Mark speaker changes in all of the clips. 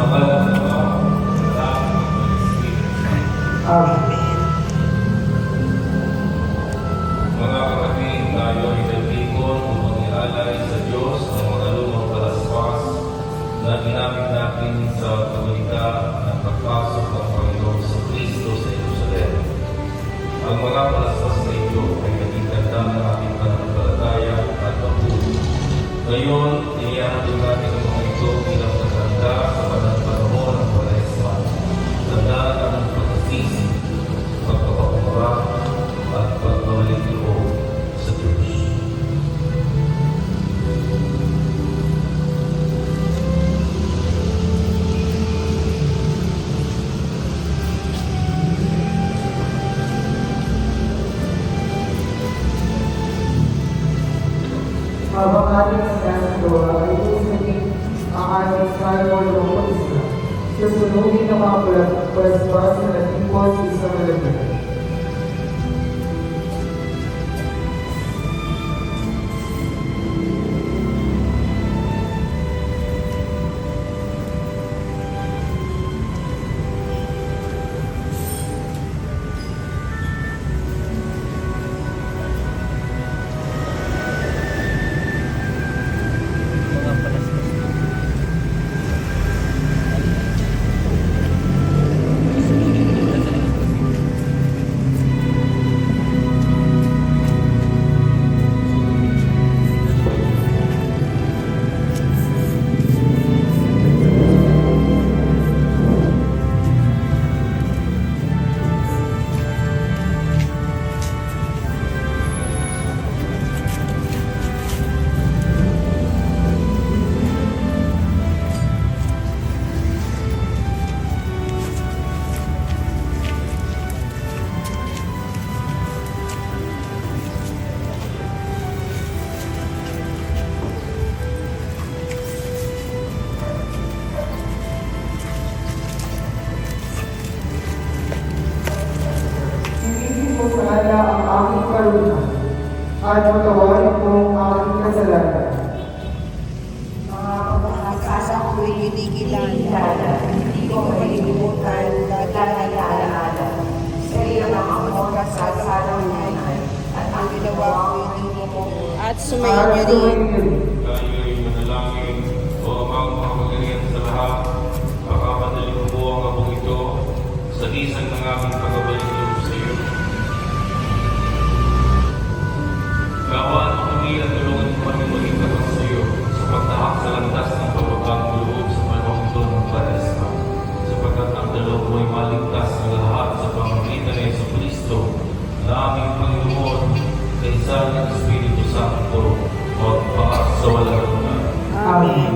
Speaker 1: ngalan ng Ama, ng Anak, at ng Espiritu Santo.
Speaker 2: Amen.
Speaker 1: Mga kapatid, tayo ay naglikon upang ialay sa Diyos ang mga lumang palaspas na ginamit natin sa pagbalita ng pagpasok ng Panginoon sa Kristo sa Jerusalem. Ang mga palaspas na ito ay naging tanda ng ating pananampalataya at pagpupo. Ngayon, inihahandog natin ang mga ito bilang tanda sa panahon ng Kwaresma. Tanda ng pagsisisi, pagpapakura, at pagbalik loob sa Diyos.
Speaker 2: Habang ating sinasagawa ay usapin ang ating cyber ng pag-isa. Susunugin ang mga palaspas na nagtipon sa isang lalagyan. Ang aking karuna at patawarin mo ang aking kasalanan.
Speaker 3: Mga pagkakasasa ko'y kinikilala, hindi ko malilimutan dahil alaala. Sa iyo na ang pagkakasalanan niya at ang ginawa ko'y hindi mo at sumayin niyo rin.
Speaker 1: Tayo ay manalangin, o Amang makapangyarihan sa lahat, pagkamadali mo po ang abong ito sa isang ng aming pagbabalik loob sa iyo. Gawaan mo kami at tulungan mo kami maging kapag sa iyo sa pagtahak sa landas ng pagbabagong loob sa panahon ito ng Kwaresma, sapagkat ang dalawang mo ay maligtas ng lahat sa pamamagitan ng Yesu Kristo na aming Panginoon sa isa ng Espiritu Santo o sa walang hanggan.
Speaker 2: Amen.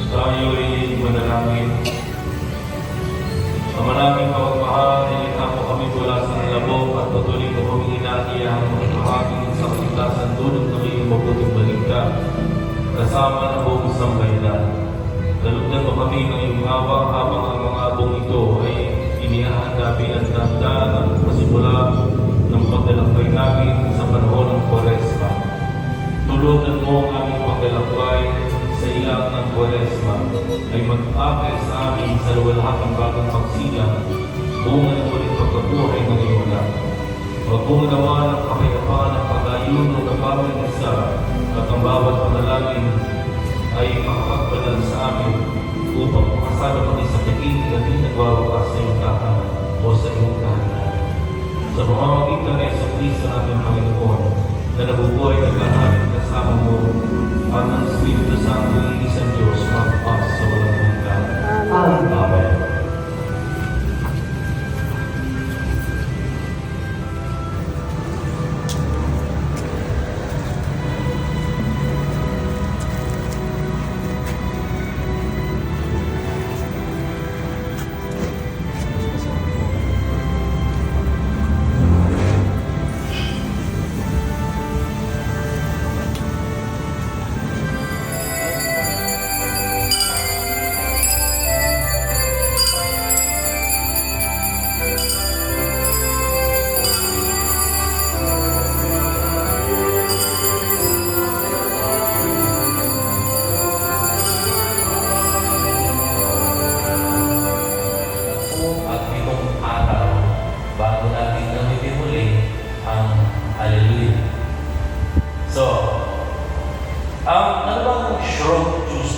Speaker 1: Tayo ay manalangin. Ama naming mapagmahal, nilikha mo kami mula sa nalabog at patuloy mo kami inaiyang makahaging sa kaligtasan dulot ng iyong mabuting balita kasama ng buong sambayanan. Dalugdan mo kami ng iyong awa habang ang mga abong ito ay inihahanda bilang tanda ng pasimula ng paglalakbay namin sa panahon ng Kwaresma. Tulungan mo ang aming paglalakbay sa ilang ng Kwaresma ay mag-akay sa amin sa luwalhatang bagong pagsilang bunga ng ulit pagkabuhay ng iyong anak. Huwag gawa ng kapayapaan ng pag-ayuno ng bawat isa at ang bawat panalangin ay makapagpadal sa amin upang makasama kami sa pag-ibig na di nagwawakas sa iyong tahanan o sa iyong tahanan. Sa pamamagitan ng Yesu Kristo natin Panginoon na nabubuhay ng lahat kasama mo at ang Espiritu Santo ng isang Diyos magpas sa walang hanggan.
Speaker 2: Amen.
Speaker 1: Amen.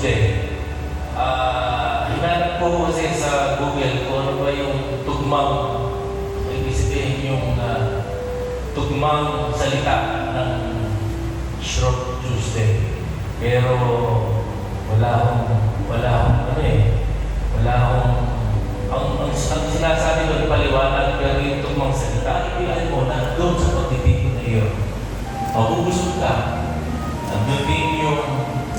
Speaker 1: Tuesday. Hinanap ko kasi sa Google kung ano ba yung tugmang, ibig sabihin yung tugmang salita ng Shrove Tuesday. Pero wala akong ang sinasabi doon paliwanag, pero yung tugmang salita, ibigan mo na doon sa pagtitigil na iyon. Mabubusog ka. Nandun din yung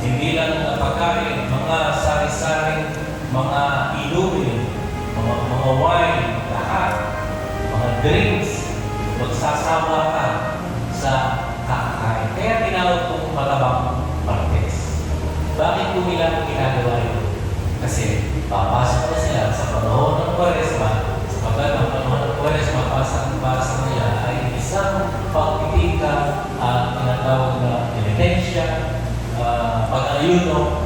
Speaker 1: hindi lang na pagkain, mga sari-saring, mga inumin, mga wine, lahat, mga drinks, magsasawa ka sa kakain. Kaya tinawag kong matabang Martes. Bakit ko nila ginagawa ito? Kasi papasok na sila sa panahon ng Kwaresma, sapagkat ang panahon ng Kwaresma para sa nila ay isang pagtitika at tinatawag na penitensya, pag-ayuno